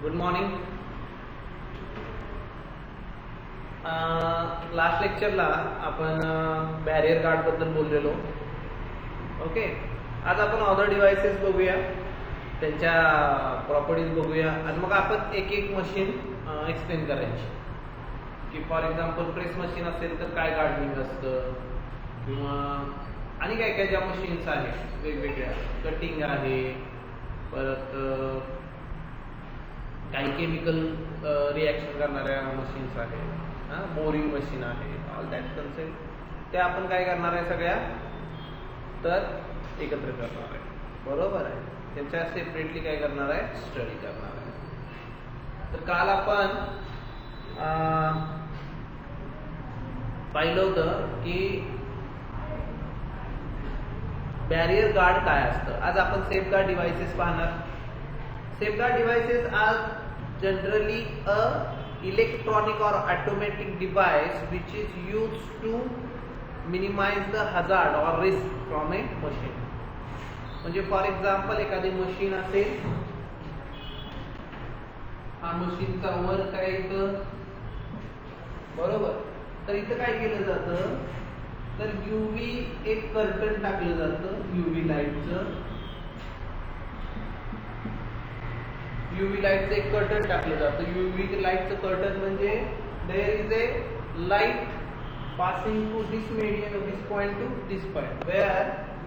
Good morning. Last लेक्चरला आपण barrier guard बद्दल बोललेलो. ओके, आज आपण अदर डिव्हाइसेस बघूया, त्यांच्या प्रॉपर्टीज बघूया आणि मग आपण एक एक मशीन एक्सप्लेन करायची. की फॉर एक्झाम्पल प्रेस मशीन असेल तर काय गार्डनिंग असतं, किंवा आणि काय काय ज्या मशीन्स आहेत वेगवेगळ्या, कटिंग आहे, परत काही केमिकल रिॲक्शन करणाऱ्या मशीन्स आहेत, बोरिंग मशीन आहे, ऑल दॅट कन्सेप्ट त्या आपण काय करणार आहे सगळ्या तर एकत्र करणार आहे. बरोबर आहे, त्यांच्या सेपरेटली काय करणार आहे, स्टडी करणार आहे. तर काल आपण पाहिलं होतं की बॅरियर गार्ड काय असतं. आज आपण सेफ गार्ड डिव्हाइसेस पाहणार. Safeguard devices are generally a electronic or automatic device which is used to minimize the hazard or risk from a machine. म्हणजे फॉर एक्झाम्पल एखादी मशीन असेल, हा मशीनचा वर्क आहे इथं, बरोबर. तर इथं काय केलं जातं, तर यूव्ही एक कर्टन टाकलं जातं, यूव्ही लाईटचं एक कर्टन टाकलं जातं. यूव्ही लाईटचं कर्टन म्हणजे there is a light passing to this medium, this point to this point, where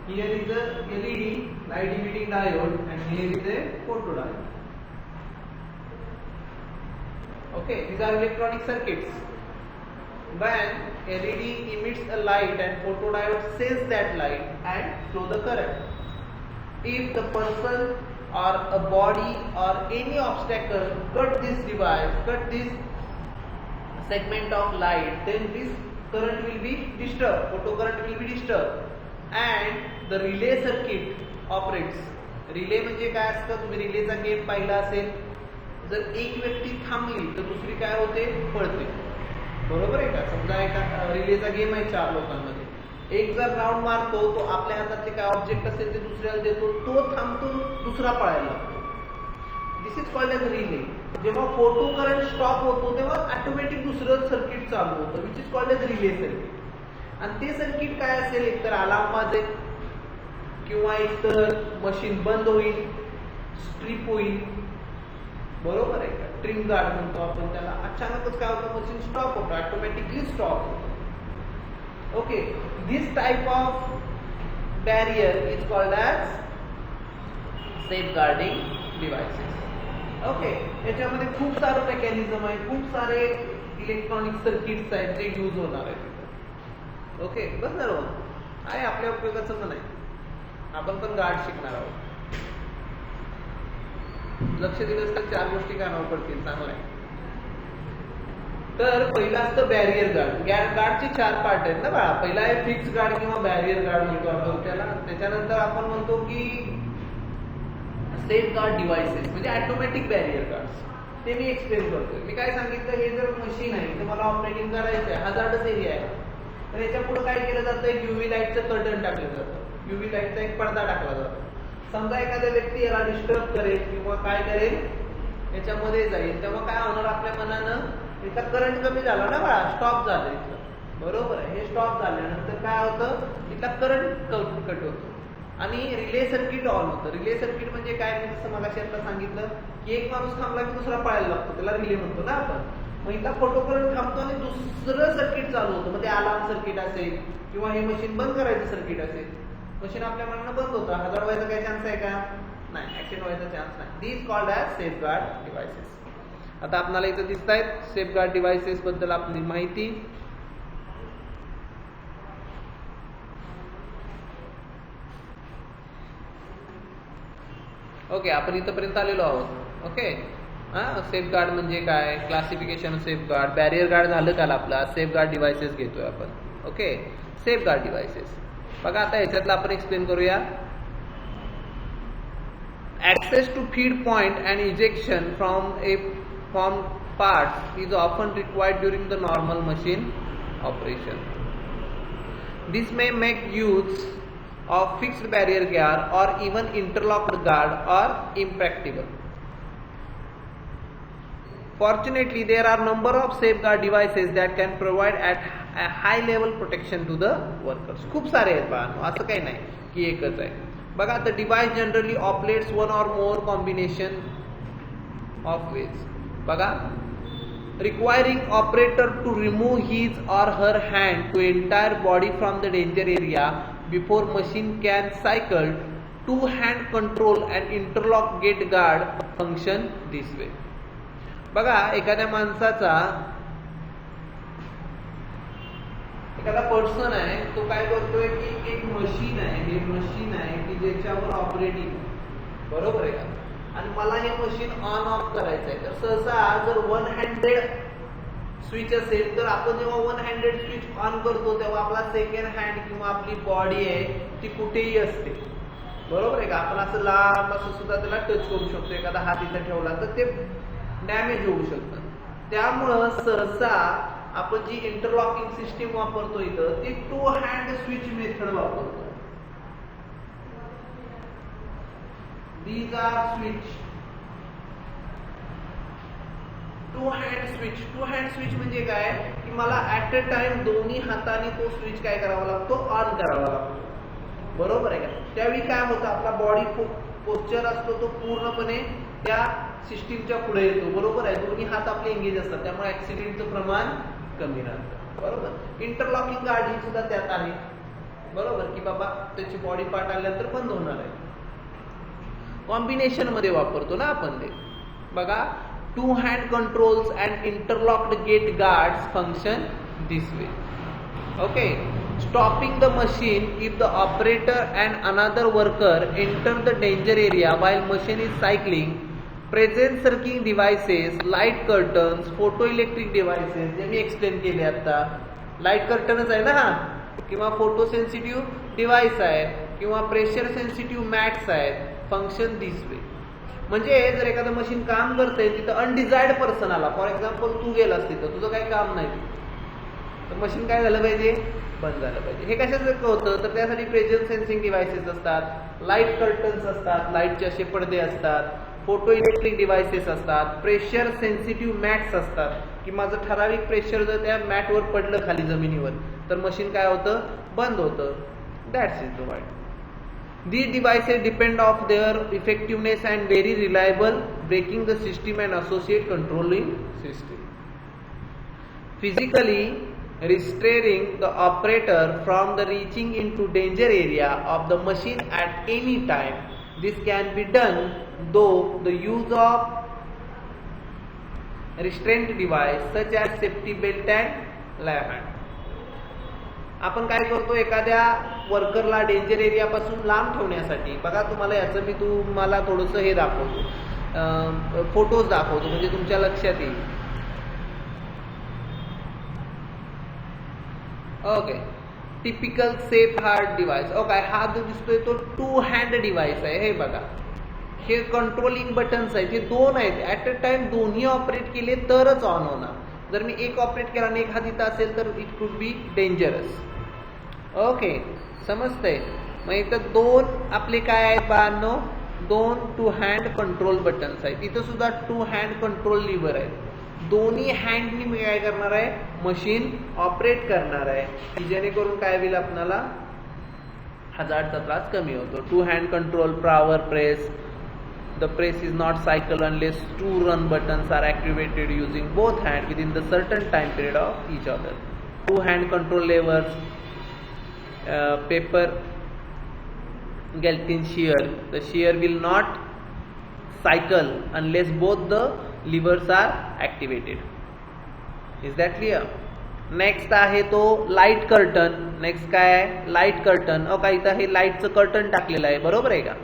here is a LED light emitting diode and here is a photodiode. Okay, these are electronic circuits. When LED emits a light and photodiode sense that light and flow the current. If the person or a body or any obstacle cut this device, cut this segment of light, then this current will be disturbed, photo current will be disturbed and the relay circuit operates. Relay म्हणजे काय असतं, तुम्ही रिलेचा game पाहिला असेल. जर एक व्यक्ती थांबली तर दुसरी काय होते, पळते. बरोबर आहे का. समजा एका रिलेचा गेम आहे 4 लोकांमध्ये, एक जर राऊंड मारतो तो आपल्या हातातले काय ऑब्जेक्ट असेल ते दुसऱ्याला देतो, तो थांबतो, दुसरा पळायला लागतो. This is called as relay. जेव्हा फोटो करंट स्टॉप होतो तेव्हा ऑटोमॅटिक दुसरं सर्किट चालू होतं, which is called as relay circuit. आणि ते सर्किट काय असेल, एकतर अलार्म वाजेल, किंवा एकतर मशीन बंद होईल, स्ट्रिप होईल. बरोबर आहे का. ट्रिम गार्ड म्हणतो आपण त्याला. अचानकच काय होतं, मशीन स्टॉप होतं, ऑटोमॅटिकली स्टॉप होतं. Okay, this type of barrier is called as safeguarding devices. Okay, याच्यामध्ये खूप सारे मेकॅनिझम आहे, खूप सारे इलेक्ट्रॉनिक सर्किट्स आहेत जे यूज होणार आहेत. ओके, बस ना रो आहे, आपल्या उपयोगाचं पण आहे. आपण पण गार्ड शिकणार आहोत. लक्ष दिलंच तर 4 गोष्टी कानावर पडतील. चांगलं आहे. तर पहिला असतं बॅरियर गार्ड. गार्डचे 4 पार्ट आहेत ना बाळा. पहिला आहे फिक्स गार्ड किंवा बॅरियर गार्ड म्हणतो आपण त्याला. त्याच्यानंतर आपण म्हणतो की सेफ गार्ड डिव्हाइसेस म्हणजे ऑटोमॅटिक बॅरियर गार्ड्स. ते मी एक्सप्लेन करतोय. मी काय सांगितलं, हे जर मशीन आहे तर मला ऑपरेटिंग करायचं आहे, हजार्डस एरिया आहे, तर याच्या पुढे काय केलं जातं, यूव्ही लाईटचं कर्टन टाकलं जातं, यूव्ही लाईटचा एक पडदा टाकला जातो. समजा एखाद्या व्यक्ती याला डिस्टर्ब करेल किंवा काय करेल, याच्यामध्ये जाईल, तेव्हा काय होणार, आपल्या मनानं इथला करंट कमी झाला ना बाळा, स्टॉप झालं इथलं. बरोबर आहे. हे स्टॉप झाल्यानंतर काय होतं, इथला करंट कट होतो आणि रिले सर्किट ऑन होतं. रिले सर्किट म्हणजे काय, मी जसं मगाशी आता सांगितलं की एक माणूस थांबला की दुसरा पळायला लागतो, त्याला रिले म्हणतो ना आपण. मग इथला फोटो करंट थांबतो आणि दुसरं सर्किट चालू होतं. मग ते अलार्म सर्किट असेल किंवा हे मशीन बंद करायचं सर्किट असेल. मशीन आपल्या मनानं बंद होतं, हजार्ड व्हायचा काही चान्स आहे का, नाही, ऍक्सिडेंट व्हायचा चान्स नाही. This called as safeguard devices. आता आपल्याला इथं दिसत आहेत सेफ गार्ड डिव्हाइसेस बद्दल आपली माहिती. ओके, आपण इथंपर्यंत आलेलो आहोत. ओके, सेफ गार्ड म्हणजे काय, classification safe guard. Barrier guard झालं काल आपला, सेफ गार्ड डिव्हाइसेस घेतोय आपण. ओके, सेफ गार्ड डिव्हाइसेस बघा. आता ह्याच्यातलं आपण एक्सप्लेन करूया. Access to feed point and ejection from a form parts is often required during the normal machine operation. This may make use of fixed barrier guard or even interlocked guard or impractical. Fortunately, there are number of safeguard devices that can provide at a high level protection to the workers. खूप सारे आहेत बघा, असं काही नाही की एकच आहे. बघा, the device generally operates one or more combination of ways. बघा, requiring operator to remove his or her hand to entire body from the danger area before machine can cycle. Two hand control and interlock gate guard function this way. बघा, एखाद्या माणसाचा एखादा person आहे, तो काय करतोय की एक मशीन आहे, हे मशीन आहे की ज्याच्यावर ऑपरेटिंग, बरोबर आहे का, आणि मला हे मशीन ऑन ऑफ करायचं आहे. तर सहसा जर वन हँडेड स्विच असेल तर आपण जेव्हा वन हँडेड स्विच ऑन करतो तेव्हा आपला सेकंड हँड किंवा आपली बॉडी आहे ती कुठेही असते, बरोबर आहे का. आपण असं लांब असं सुद्धा त्याला टच करू शकतो, एखादा हात इथं ठेवला तर ते डॅमेज होऊ शकतं. त्यामुळं सहसा आपण जी इंटरलॉकिंग सिस्टीम वापरतो इथं ती टू हँड स्विच मेथड वापरतो. These are switch. Two hand switch. Two hand switch म्हणजे काय की मला ऍट अ टाइम दोन्ही हाताने तो स्विच काय करावा लागतो, ऑन करावा लागतो, बरोबर आहे का. त्यावेळी काय होतं, आपला बॉडी पोस्चर असतो तो पूर्णपणे त्या सिस्टीमच्या पुढे येतो, बरोबर आहे. दोन्ही हात आपले एंगेज असतात, त्यामुळे ऍक्सिडेंटचं प्रमाण कमी राहतं, बरोबर. इंटरलॉकिंग गार्ड ही सुद्धा त्यात आहे, बरोबर, की बाबा त्याची बॉडी पार्ट आल्यानंतर बंद होणार आहे. कॉम्बिनेशन मध्ये वापरतो ना आपण ते. बघा, two hand controls and interlocked gate guards function this way. Okay, stopping the machine if the operator and another worker enter the danger area while machine is cycling. Present circuit devices, light curtains, photoelectric devices, जे मी explain केले आता. Light कर्टनच आहे ना हा, किंवा photo sensitive device आहे, किंवा pressure sensitive mats आहेत. फंक्शन दिस वे म्हणजे जर एखादं मशीन काम करतंय तिथं अनडिझायर्ड पर्सन आला, फॉर एक्झाम्पल तू गेलास तिथं, तुझं काही काम नाही, तर मशीन काय झालं पाहिजे, बंद झालं पाहिजे. हे कशाचं होतं, तर त्यासाठी प्रेशर सेन्सिंग डिव्हाइसेस असतात, लाईट कर्टन्स असतात, लाईटचे असे पडदे असतात, फोटो इलेक्ट्रिक डिव्हाइसेस असतात, प्रेशर सेन्सिटिव्ह मॅट्स असतात, की माझं ठराविक प्रेशर जर त्या मॅटवर पडलं खाली जमिनीवर तर मशीन काय होतं, बंद होतं. That's is the point. These devices depend of their effectiveness and very reliable braking the system and associate controlling system. Physically restraining the operator from the reaching into danger area of the machine at any time. This can be done though the use of restraint device such as safety belt and lap hand. आपण काय करतो, एखाद्या वर्करला danger area पासून लांब ठेवण्यासाठी, बघा तुम्हाला याचं मी तुम्हाला थोडंसं हे दाखवतो, फोटोज दाखवतो म्हणजे तुमच्या लक्षात येईल. Okay, typical safe hard device. Okay, हा जो दिसतोय तो टू हँड डिव्हाइस आहे. हे बघा, हे कंट्रोलिंग बटन्स आहेत, हे दोन आहेत, ऍट अ टाइम दोन्ही ऑपरेट केले तरच ऑन होणार. जर मी एक ऑपरेट केला आणि एक हात इथं असेल तर it could be dangerous. Okay, समजतंय. मग इथं दोन आपले काय आहेत बाळांनो, दोन टू हँड कंट्रोल बटन्स आहेत. इथं सुद्धा टू हँड कंट्रोल लिव्हर आहेत. दोन्ही हँडनी मी काय करणार आहे, मशीन ऑपरेट करणार आहे, की जेणेकरून काय होईल, आपल्याला हजार्डचा त्रास कमी होतो. Two hand control power press. The press is not cycle unless two run buttons are activated using both hands within the certain time period of each other. Two hand control levers, paper Galpin shear. The shear will not cycle unless both the levers are activated. Is that clear? Next आहे तो light curtain. Next काय आहे, light curtain. का इथं हे लाईटचं curtain टाकलेलं आहे, बरोबर आहे का.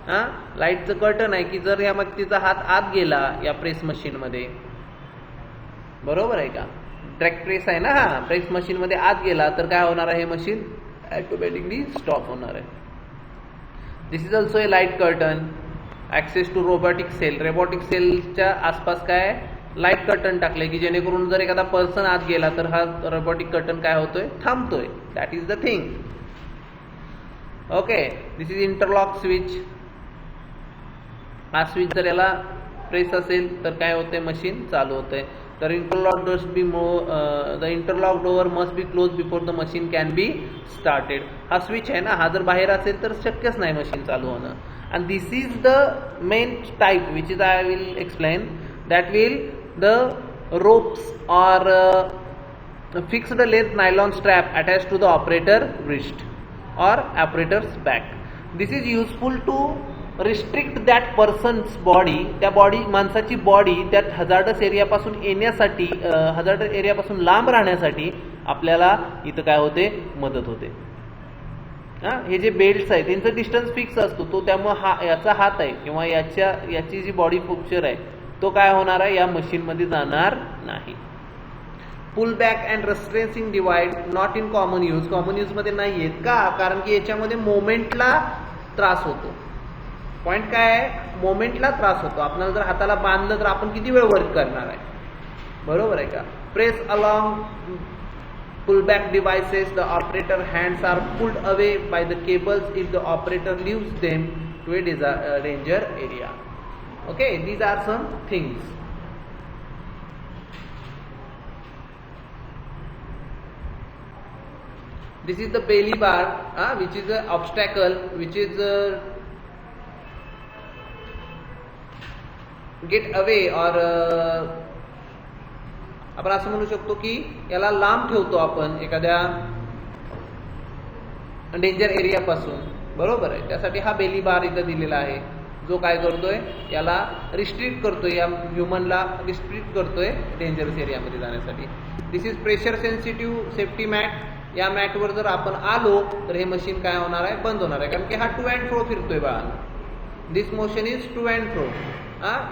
हा, लाईटचं कर्टन आहे की जर या व्यक्तीचा हात आत गेला या प्रेस मशीन मध्ये, बरोबर आहे का, डायरेक्ट प्रेस आहे ना, हा प्रेस मशीन मध्ये आत गेला तर काय होणार आहे, मशीन ऑटोमॅटिकली स्टॉप होणार आहे. This is also a light curtain. Access to robotic cell. Robotic सेलच्या आसपास काय लाईट कर्टन टाकले की जेणेकरून जर एखादा पर्सन आत गेला तर हा रोबोटिक कर्टन काय होतोय, थांबतोय. That is the thing. Okay, this is interlock switch. हा स्विच जर याला प्रेस असेल तर काय होते, मशीन चालू होते. तर interlock doors be the interlock door must be close before the machine can be started. हा स्विच आहे ना, हा जर बाहेर असेल तर शक्यच नाही मशीन चालू होणं. and this is the main type which is I will explain, that will the ropes or fixed length nylon strap attached to the operator wrist or operator's back. This is useful to restrict that person's body, त्या body माणसाची body त्या hazardous एरियापासून येण्यासाठी, hazardous एरियापासून लांब राहण्यासाठी आपल्याला इथं काय होते, मदत होते. हे जे बेल्ट्स आहेत त्यांचं डिस्टन्स फिक्स असतो तो, त्यामुळे याचा हात आहे किंवा याची जी बॉडी फ्रॅक्चर आहे तो काय होणार आहे, या मशीनमध्ये जाणार नाही. Pull back and restraining device not in common use. Common यूजमध्ये नाही आहेत का, कारण की याच्यामध्ये मोमेंटला त्रास होतो. पॉईंट काय आहे, मोमेंटला त्रास होतो. आपल्याला जर हाताला बांधलं तर आपण किती वेळ वर्क करणार आहे, बरोबर आहे का. Press along pullback devices, the operator hands are pulled away by the cables if the operator leaves them to a danger area. Okay, these are some things. This is the belly bar, which is an obstacle, which is get away or आपण असं म्हणू शकतो की याला लांब ठेवतो आपण एखाद्या डेंजर एरियापासून, बरोबर आहे. त्यासाठी हा बेली बार इथं दिलेला आहे, जो काय करतोय, याला रिस्ट्रिक्ट करतोय, या ह्युमनला रिस्ट्रिक्ट करतोय डेंजरस एरियामध्ये जाण्यासाठी. This is pressure sensitive safety mat. या मॅटवर जर आपण आलो तर हे मशीन काय होणार आहे, बंद होणार आहे, कारण की हा टू अँड फ्रो फिरतोय बाळा. This motion is to and fro.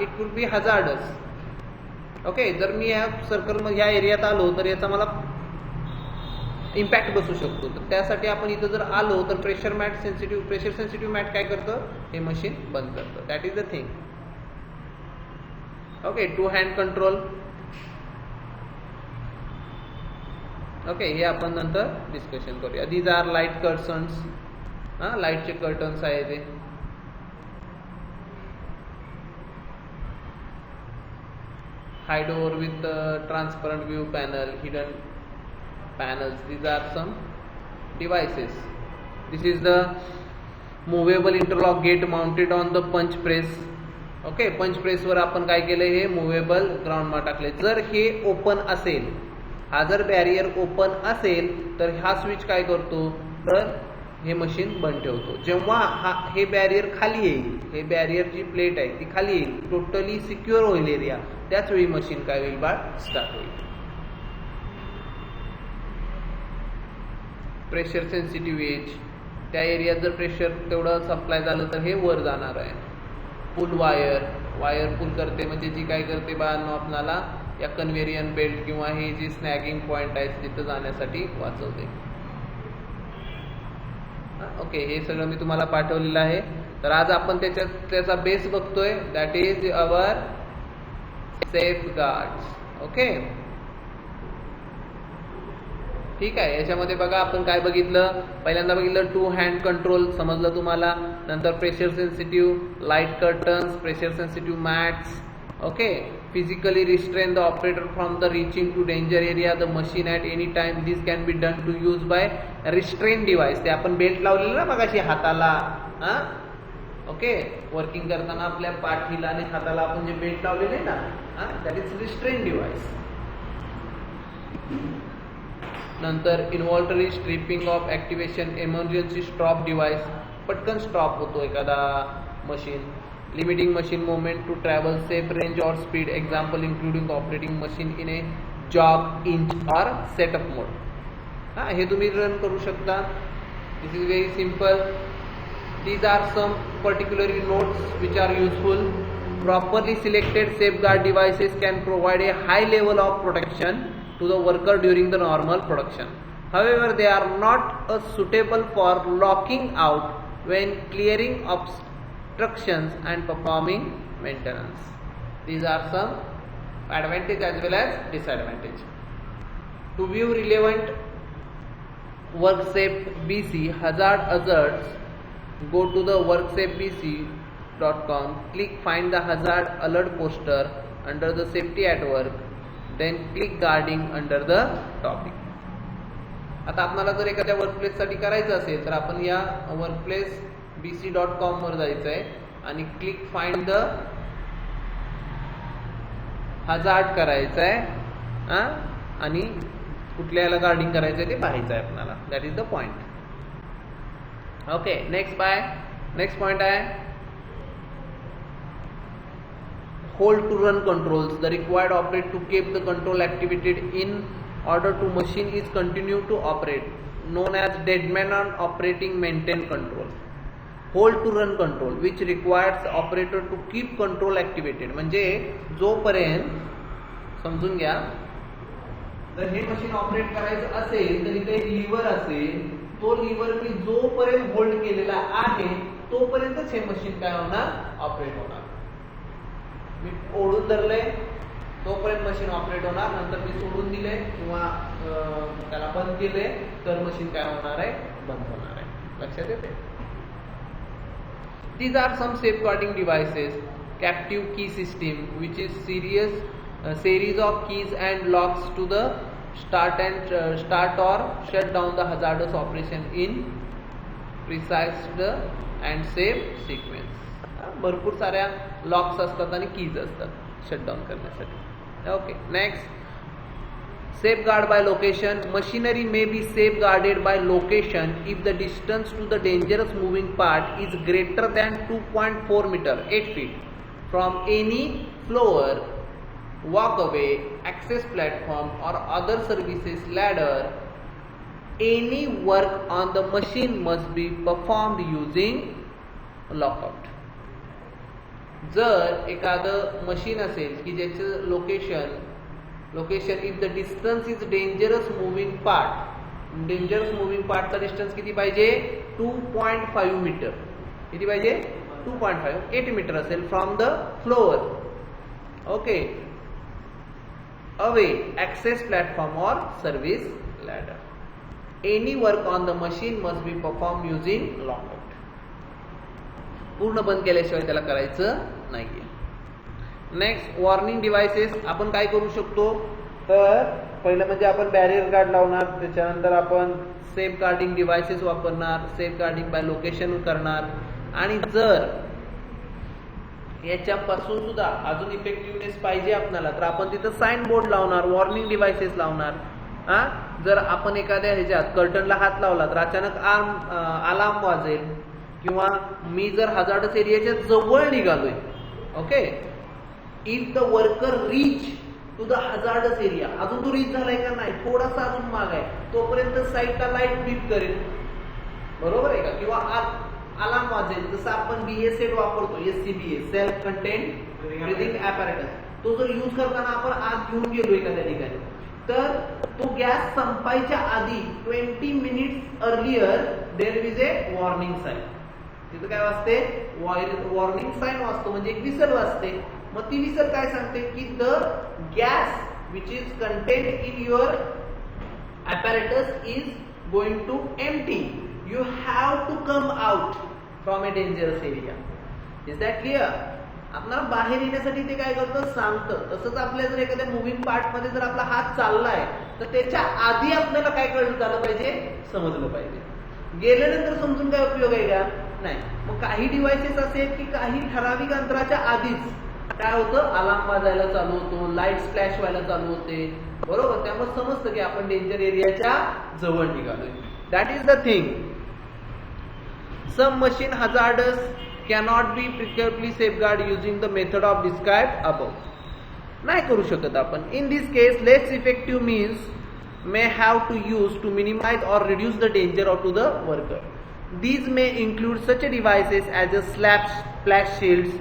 It could be hazardous. Okay, जर मी या सर्कल ह्या एरियात आलो तर याचा मला इम्पॅक्ट बसू शकतो. तर त्यासाठी आपण इथं जर आलो तर प्रेशर सेन्सिटिव्ह मॅट काय करतं, हे मशीन बंद करतं. That is the thing. Okay, two hand control. Okay, हे आपण नंतर डिस्कशन करूया. These are light curtains. लाईटचे कर्टन्स आहे ते. High door with transparent view panel, hidden panels. These are some devices. This is the movable interlock gate mounted on the punch press. Okay, punch press वर आपण काय केलंय, हे movable ground mat टाकले. जर हे ओपन असेल, हा जर बॅरियर ओपन असेल तर हा स्विच काय करतो, तर हे मशीन बंद ठेवतो. जेव्हा हे बॅरियर खाली येईल, हे बॅरियर जी प्लेट आहे ती खाली येईल, टोटली सिक्युअर होईल एरिया, त्याच वेळी मशीन काय होईल बाळ, स्टार्ट होईल. प्रेशर सेन्सिटिव्ह एज, त्या एरियात जर प्रेशर तेवढं सप्लाय झालं तर हे वर जाणार आहे. पुल वायर पुल करते, म्हणजे जी काय करते बाळांनो, आपल्याला या कन्व्हेरियन बेल्ट किंवा हे जे स्नॅगिंग पॉइंट आहेत तिथं जाण्यासाठी वाचवते. ओके, हे सगळं मी तुम्हाला पाठवलेलं आहे. तर आज आपण त्याचा बेस बघतोय, that is our safe guards. Okay, ठीक आहे. याच्यामध्ये बघा आपण काय बघितलं, पहिल्यांदा बघितलं टू हँड कंट्रोल, समजलं तुम्हाला. नंतर pressure sensitive light curtains, pressure sensitive mats. Okay, physically restrain the operator from the reaching to danger area the machine at any time. This can be done to use by restraint device. ते आपण belt लावलेलं ना मगाशी हाताला, okay, working करताना आपल्या पाठीला आणि हाताला आपण जे बेल्ट लावलेले ना, दॅट इज रिस्ट्रेन डिवाइस. नंतर involuntary stripping of activation emergency stop device. पटकन स्टॉप होतो एखादा machine. Limiting machine movement to travel safe range or speed. Example including operating machine in a jog, inch or setup mode. हे तुम्ही run करू शकता. This is very simple. These are some particular notes which are useful. Properly selected safeguard devices can provide a high level of protection to the worker during the normal production. However, they are not suitable for locking out when clearing obstructions and performing maintenance. These are some advantage as well as disadvantage. To view relevant WorkSafe BC hazards, go to the WorkSafe BC bc.com, click find the hazard alert poster under the safety at work, then click guarding under the topic. आता आपल्याला जर एखाद्या workplace साठी करायचं असेल तर आपण या वर्कप्लेस bc.com वर जायचं आहे आणि क्लिक फाइंड द हजार्ड करायचं आहे आणि कुठल्या याला गार्डिंग करायचं आहे ते पाहायचं आहे आपल्याला. That is the point. Okay, next point आहे hold to run controls. The required operate to keep the control activated in order to machine is continue to operate, known as deadman on operating maintain control. Hold to run control which requires the operator to keep control activated. म्हणजे जोपर्यंत समजून घ्या, जर हे machine operate करायचं असेल तर इथे एक लिव्हर असेल, तो लिव्हर मी जोपर्यंत होल्ड केलेला आहे तोपर्यंतच हे मशीन काय होणार, ऑपरेट होणार. मी ओढून धरले तोपर्यंत मशीन ऑपरेट होणार, नंतर मी सोडून दिले किंवा त्याला बंद केले तर मशीन काय होणार आहे, बंद होणार आहे. लक्षात येते. These are some safeguarding devices. Captive key system, which is series of keys and locks to the start or shut down the hazardous operation in precise and safe sequence. भरपूर साऱ्या लॉक्स असतात आणि कीज असतात shutdown करण्यासाठी. Okay, next safeguard by location. Machinery may be safeguarded by location if the distance to the dangerous moving part is greater than 2.4 meter 8 feet from any floor, walkway, access platform or other services ladder. Any work on the machine must be performed using lockout. जर एखादं machine असेल की ज्याचं location if the distance is dangerous moving पार्टचा distance किती पाहिजे, 2.5 metre. किती पाहिजे, 2.5 8 मीटर असेल from the floor. Okay, away, access platform or service ladder. Any work on the machine must be perform using lockout. पूर्ण बंद केल्याशिवाय त्याला करायचं नाहीये. Next, warning devices. आपण काय करू शकतो तर पहिलं म्हणजे आपण बॅरियर गार्ड लावणार, त्याच्यानंतर आपण सेफ गार्डिंग डिव्हाइसेस वापरणार, सेफ गार्डिंग बाय लोकेशन करणार, आणि जर याच्यापासून सुद्धा अजून इफेक्टिव्हनेस पाहिजे आपल्याला तर आपण तिथं साइन बोर्ड लावणार, वॉर्निंग डिव्हाइसेस लावणार. जर आपण एखाद्या ह्याच्यात कर्टनला हात लावला तर अचानक अलार्म वाजेल, किंवा मी जर हजार्डस एरियाच्या जवळ निघालोय, okay, if the worker reach to the hazardous area, अजून तो रीच झालाय का नाही, थोडासा अजून माग आहे, तोपर्यंत साईडला लाईट बीप करेल, बरोबर आहे का, किंवा अलार्म वाजेल. जसं आपण BA वापरतो, SCBA self content breathing apparatus, तो जर यूज करताना आपण आत घेऊन गेलो एखाद्या ठिकाणी तर तो गॅस संपायच्या आधी 20 minutes earlier there is a warning sign. तिथं काय वाजते, वॉर्निंग साईन वाजतो, म्हणजे एक विसल वाजते. मग ती विसल काय सांगते की the gas which is content in your apparatus is going to empty. You have to come out from a dangerous area. Is that clear? आपल्याला बाहेर येण्यासाठी ते काय करतं, सांगतं. तसंच आपल्या जर एखाद्या मुव्हिंग पार्ट मध्ये जर आपला हात चाललाय तर त्याच्या आधी आपल्याला काय कळलं झालं पाहिजे, समजलं पाहिजे. गेल्यानंतर समजून काय उपयोग आहे का, नाही. मग काही डिव्हाइसेस असेल की काही ठराविक अंतराच्या आधीच काय होतं, अलार्म वाजायला चालू होतो, लाईट फ्लॅश व्हायला चालू होते, बरोबर. त्यामुळे समजतं की आपण डेंजर एरियाच्या जवळ निघालोय. That is the thing. Some machine hazardous cannot be precariously safeguard using the method of described above. नाही करू शकत आपण. In this case, less effective means may have to use to minimize or reduce the danger to the worker. These may include such devices as a splash shields,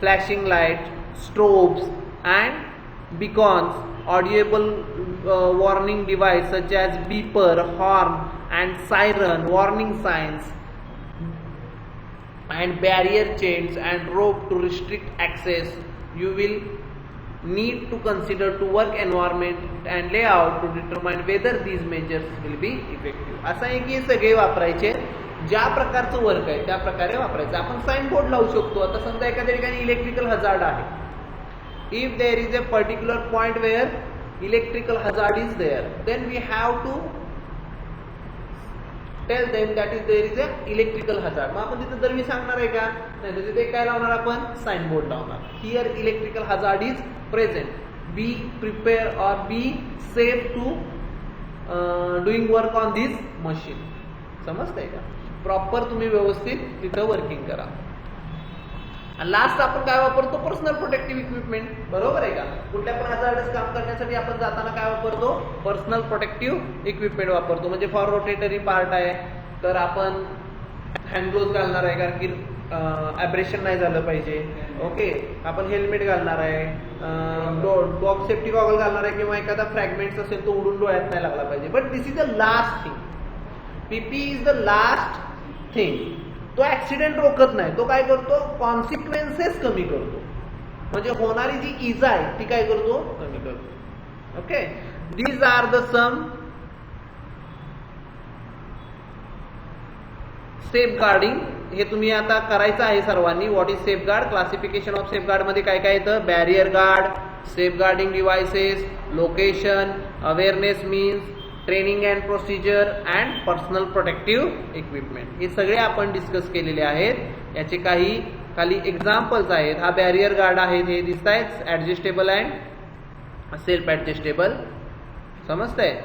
flashing lights, strobes, and beacons. Audible warning device such as beeper, horn, and siren warning signs, and barrier chains and rope to restrict access. You will need to consider to work environment and layout to determine whether these measures will be effective. असं आहे की सगळे वापरायचे ज्या प्रकारचं work आहे त्या प्रकारे वापरायचं. आपण साइन बोर्ड लावू शकतो. आता समजा एखाद्या ठिकाणी इलेक्ट्रिकल हजार्ड आहे. If there is a particular point where electrical hazard is there, then we have to tell them that is there is a electrical hazard. मग आपण तिथे दरवी सांगणार आहे का? नाही, तर तिथे काय लावणार आपण? साइन बोर्ड लावणार. Here electrical hazard is present. Be prepare or be safe to doing work on this machine. समजतंय का? प्रॉपर तुम्ही व्यवस्थित तिथं वर्किंग करा. लास्ट आपण काय वापरतो? Personal protective equipment. बरोबर आहे का? कुठल्या पण हजार्डस काम करण्यासाठी आपण जाताना काय वापरतो? पर्सनल प्रोटेक्टिव्ह इक्विपमेंट वापरतो. म्हणजे फॉर रोटेटरी पार्ट आहे तर आपण हँड ग्लोव्ज घालणार आहे, कारण की ॲब्रेशन नाही झालं पाहिजे. ओके, आपण हेल्मेट घालणार आहे, डॉग सेफ्टी गॉगल घालणार आहे, किंवा एखादा फ्रॅगमेंट्स असेल तो उडून डोळ्यात नाही लागला पाहिजे. But this is the last thing. पीपी इज द लास्ट थिंग. तो ऍक्सिडेंट रोखत नाही, तो काय करतो? कॉन्सिक्वेन्सेस कमी करतो. म्हणजे होणारी जी इजा आहे ती काय करतो? कमी करतो. Okay, these are the some safeguarding. हे तुम्ही आता करायचं आहे सर्वांनी. What is safeguard? Classification of safeguard मध्ये काय काय येतं? Barrier guard, safeguarding devices, location, awareness means, training and procedure and personal protective equipment. हे सगळे आपण डिस्कस केलेले आहेत. याचे काही खाली एक्झाम्पल्स आहेत. हा बॅरियर गार्ड आहे, हे दिसत आहेत, ऍडजस्टेबल अँड सेल्फ ऍडजस्टेबल. समजतंय?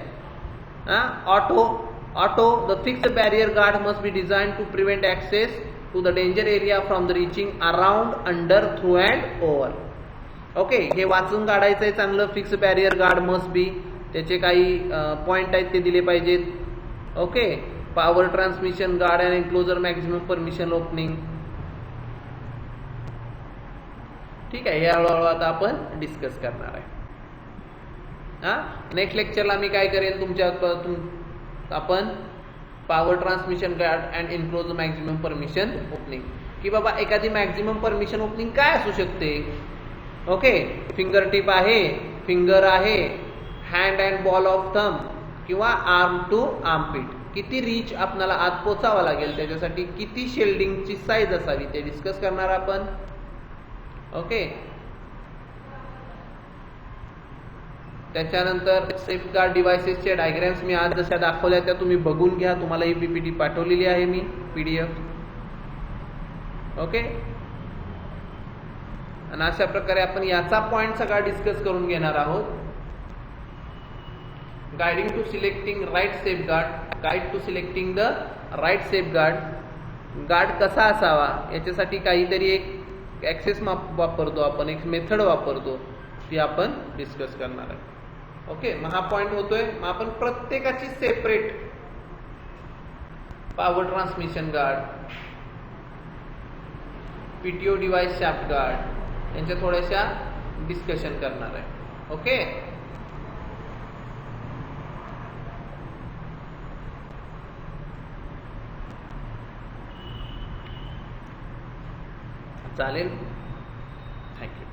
Auto, the fixed barrier guard must be designed to prevent access to the danger area from the reaching around, under, through and over. Okay, हे वाचून काढायचंय चांगलं. Fix barrier guard must be. त्याचे काही point आहेत ते दिले पाहिजेत. Okay, power transmission guard and enclosure maximum permission opening. ठीक आहे, हे हळूहळू आता आपण डिस्कस करणार आहे. नेक्स्ट लेक्चरला मी काय करेन तुमच्या आपण power transmission guard and enclose maximum permission opening, की बाबा एखादी मॅक्झिमम परमिशन ओपनिंग काय असू शकते. ओके, फिंगर टिप आहे, फिंगर आहे, hand and ball of thumb किंवा आर्म टू आर्मपीट. किती रीच आपल्याला आत पोचावा लागेल, त्याच्यासाठी किती शेल्डिंगची साईज असावी ते डिस्कस करणार आपण. ओके, त्याच्यानंतर सेफगार्ड डिव्हाइसेसचे डायग्राम्स मी आज जशा दाखवल्या त्या तुम्ही बघून घ्या. तुम्हाला ही पीपीटी पाठवलेली आहे मी, PDF. ओके, आणि अशा प्रकारे आपण याचा पॉइंट सगळा डिस्कस करून घेणार आहोत. Guiding to selecting right safeguard. Guide to selecting the right safeguard. Guard कसा असावा याच्यासाठी काहीतरी एक ऍक्सेस वापरतो आपण, एक मेथड वापरतो, ती आपण डिस्कस करणार आहे. ओके, मग हा पॉइंट होतोय. मग आपण प्रत्येकाची separate power transmission guard, PTO device shaft guard यांच्या थोड्याशा डिस्कशन करणार आहे. ओके, चालेल. थँक्यू.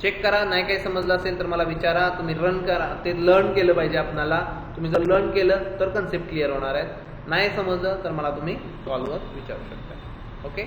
चेक करा, नाही काही समजलं असेल तर मला विचारा. तुम्ही रन करा, ते लर्न केलं पाहिजे आपल्याला. तुम्ही जर लर्न केलं तर कन्सेप्ट क्लिअर होणार आहेत. नाही समजलं तर मला तुम्ही कॉलवर विचारू शकता. ओके.